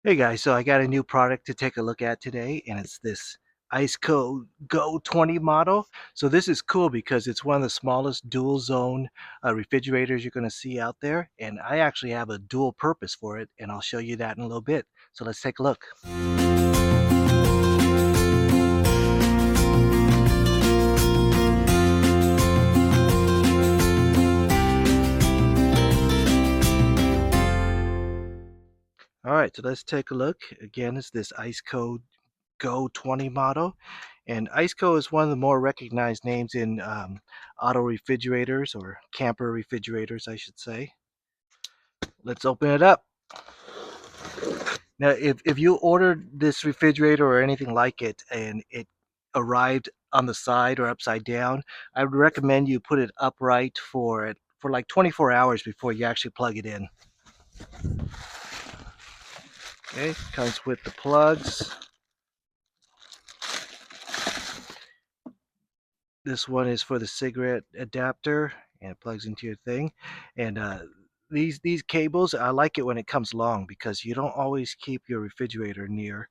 Hey guys, so I got a new product to take a look at today, and it's this ICECO Go 20 model. So this is cool because it's one of the smallest dual zone refrigerators you're going to see out there, and I actually have a dual purpose for it, and I'll show you that in a little bit. So let's take a look. All right, so let's take a look. Again, it's this ICECO Go 20 model. And ICECO is one of the more recognized names in auto refrigerators or camper refrigerators, I should say. Let's open it up. Now, if you ordered this refrigerator or anything like it and it arrived on the side or upside down, I would recommend you put it upright for like 24 hours before you actually plug it in. Okay, comes with the plugs. This one is for the cigarette adapter and it plugs into your thing. And these cables, I like it when it comes long because you don't always keep your refrigerator near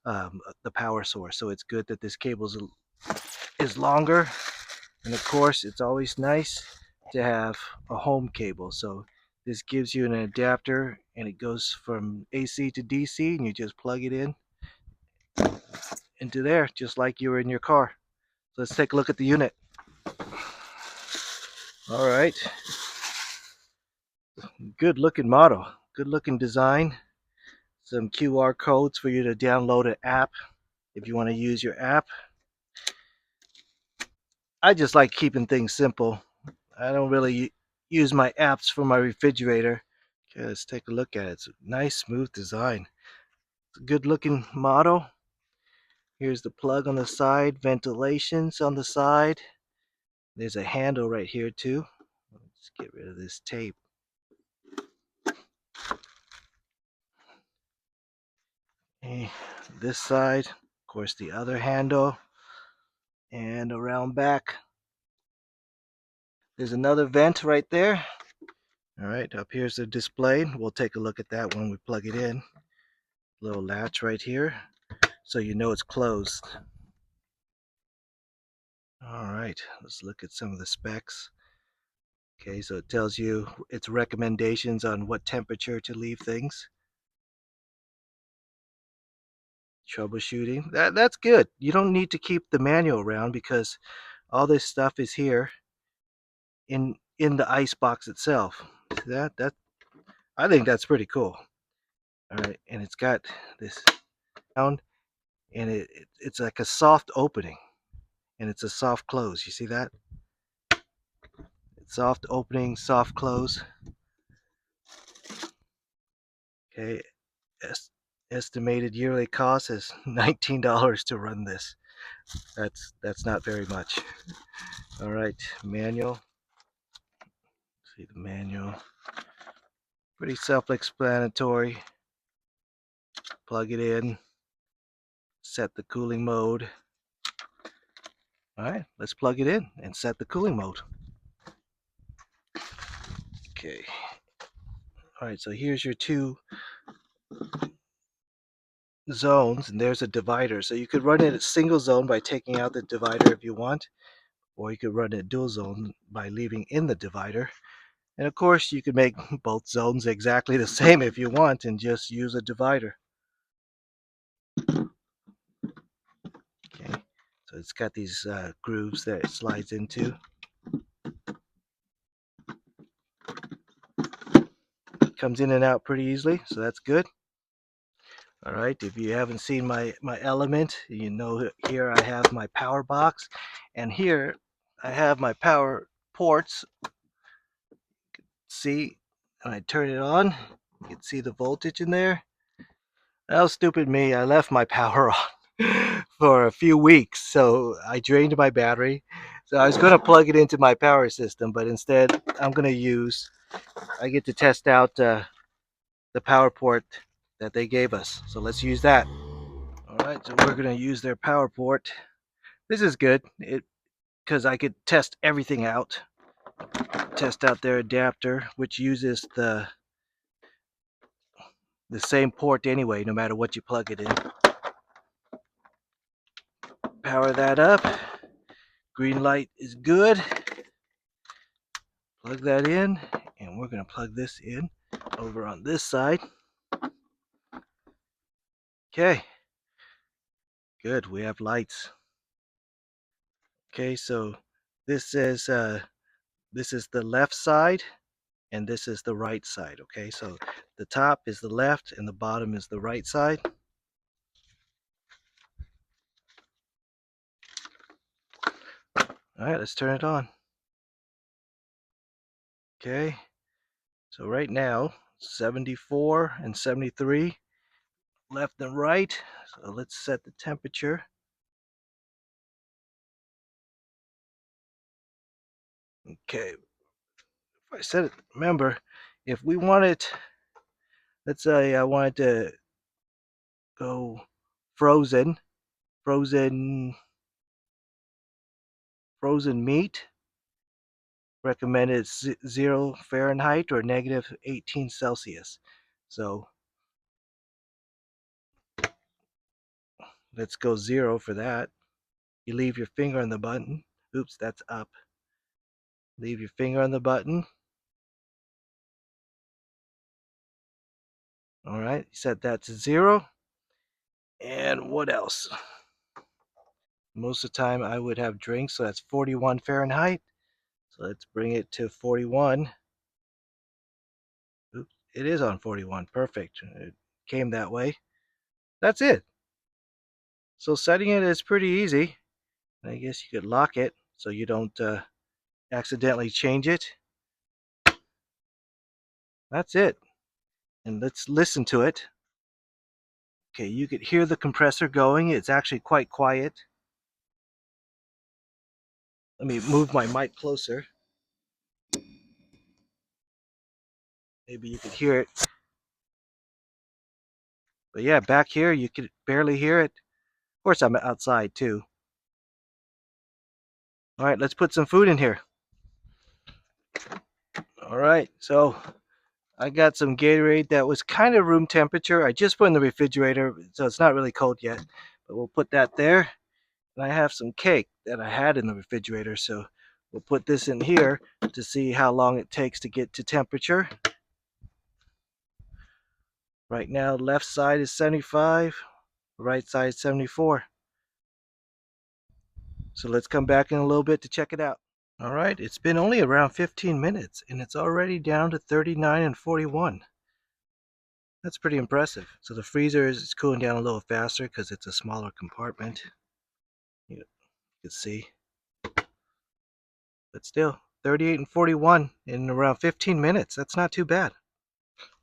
the power source. So it's good that this cable is longer. And of course, it's always nice to have a home cable. So this gives you an adapter and it goes from AC to DC and you just plug it in into there just like you were in your car. So let's take a look at the unit. All right. Good looking model, good looking design. Some QR codes for you to download an app if you want to use your app. I just like keeping things simple. I don't really use my apps for my refrigerator. Okay, let's take a look at it. It's a nice, smooth design. It's a good looking model. Here's the plug on the side, ventilations on the side. There's a handle right here too. Let's get rid of this tape. Okay, this side, of course, the other handle, and around back. There's another vent right there. All right, up here's the display. We'll take a look at that when we plug it in. Little latch right here, so you know it's closed. All right, let's look at some of the specs. Okay, so it tells you its recommendations on what temperature to leave things. Troubleshooting. That's good. You don't need to keep the manual around because all this stuff is here in the ice box itself. See that? I think that's pretty cool. All right, and it's got this sound, and it's like a soft opening, and it's a soft close. You see that? It's soft opening, soft close. Okay, estimated yearly cost is $19 to run this. That's not very much. All right, manual. See the manual. Pretty self-explanatory. Plug it in. Set the cooling mode. All right, let's plug it in and set the cooling mode. Okay. All right, so here's your two zones, and there's a divider. So you could run it at single zone by taking out the divider if you want, or you could run it dual zone by leaving in the divider. And of course, you could make both zones exactly the same if you want and just use a divider. Okay, so it's got these grooves that it slides into. It comes in and out pretty easily, so that's good. All right, if you haven't seen my element, you know here I have my power box, and here I have my power ports. See, when I turn it on, you can see the voltage in there. That was stupid me. I left my power on for a few weeks, so I drained my battery. So I was going to plug it into my power system, but instead I get to test out the power port that they gave us. So let's use that. All right, so we're going to use their power port. This is good because I could test everything out. Test out their adapter, which uses the the same port anyway, no matter what you plug it in. Power that up. Green light is good. Plug that in, and we're going to plug this in over on this side. Okay, good, we have lights. Okay, so this is the left side and this is the right side. Okay, so the top is the left and the bottom is the right side. All right, let's turn it on. Okay, so right now 74 and 73 left and right. So let's set the temperature. Okay, if I set it, remember, if we want it, let's say I wanted to go frozen, frozen, frozen meat, recommended 0 Fahrenheit or negative 18 Celsius. So let's go 0 for that. You leave your finger on the button. Oops, that's up. Leave your finger on the button. All right, set that to 0. And what else? Most of the time I would have drinks, so that's 41 Fahrenheit. So let's bring it to 41. Oops, it is on 41. Perfect. It came that way. That's it. So setting it is pretty easy. I guess you could lock it so you don't accidentally change it. That's it. And let's listen to it. Okay, you could hear the compressor going. It's actually quite quiet. Let me move my mic closer. Maybe you could hear it. But yeah, back here you could barely hear it. Of course, I'm outside too. All right, let's put some food in here. All right, so I got some Gatorade that was kind of room temperature. I just put in the refrigerator, so it's not really cold yet. But we'll put that there. And I have some cake that I had in the refrigerator, so we'll put this in here to see how long it takes to get to temperature. Right now, left side is 75, right side is 74. So let's come back in a little bit to check it out. All right, it's been only around 15 minutes and it's already down to 39 and 41. That's pretty impressive. So the freezer is cooling down a little faster because it's a smaller compartment. You can see. But still, 38 and 41 in around 15 minutes. That's not too bad.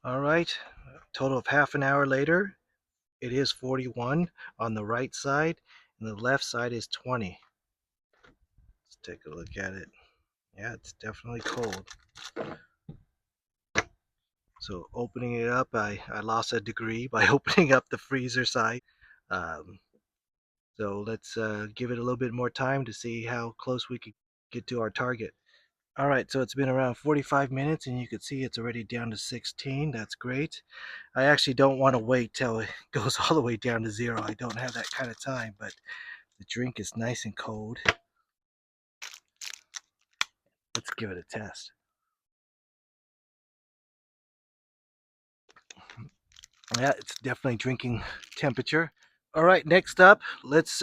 All right, a total of half an hour later, it is 41 on the right side and the left side is 20. Let's take a look at it. Yeah, it's definitely cold. So opening it up, I lost a degree by opening up the freezer side. Um, so let's give it a little bit more time to see how close we could get to our target. All right, so it's been around 45 minutes and you can see it's already down to 16. That's great. I actually don't want to wait till it goes all the way down to 0. I don't have that kind of time, but the drink is nice and cold. Let's give it a test. Yeah, it's definitely drinking temperature. All right, next up, let's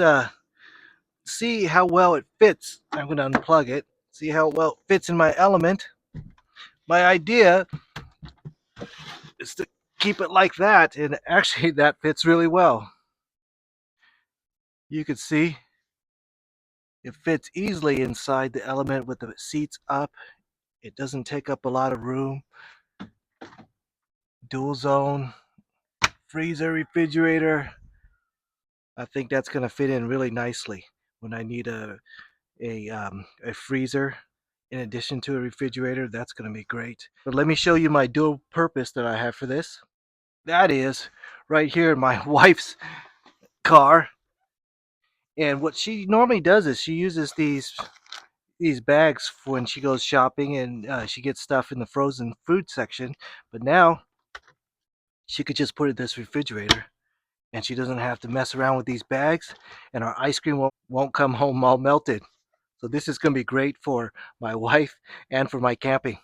see how well it fits. I'm going to unplug it, see how well it fits in my element. My idea is to keep it like that, and actually that fits really well. You can see it fits easily inside the element with the seats up. It doesn't take up a lot of room. Dual zone, freezer, refrigerator. I think that's going to fit in really nicely when I need a freezer in addition to a refrigerator. That's going to be great. But let me show you my dual purpose that I have for this. That is right here in my wife's car. And what she normally does is she uses these bags when she goes shopping and she gets stuff in the frozen food section. But now she could just put it in this refrigerator, and she doesn't have to mess around with these bags, and our ice cream won't come home all melted. So this is going to be great for my wife and for my camping.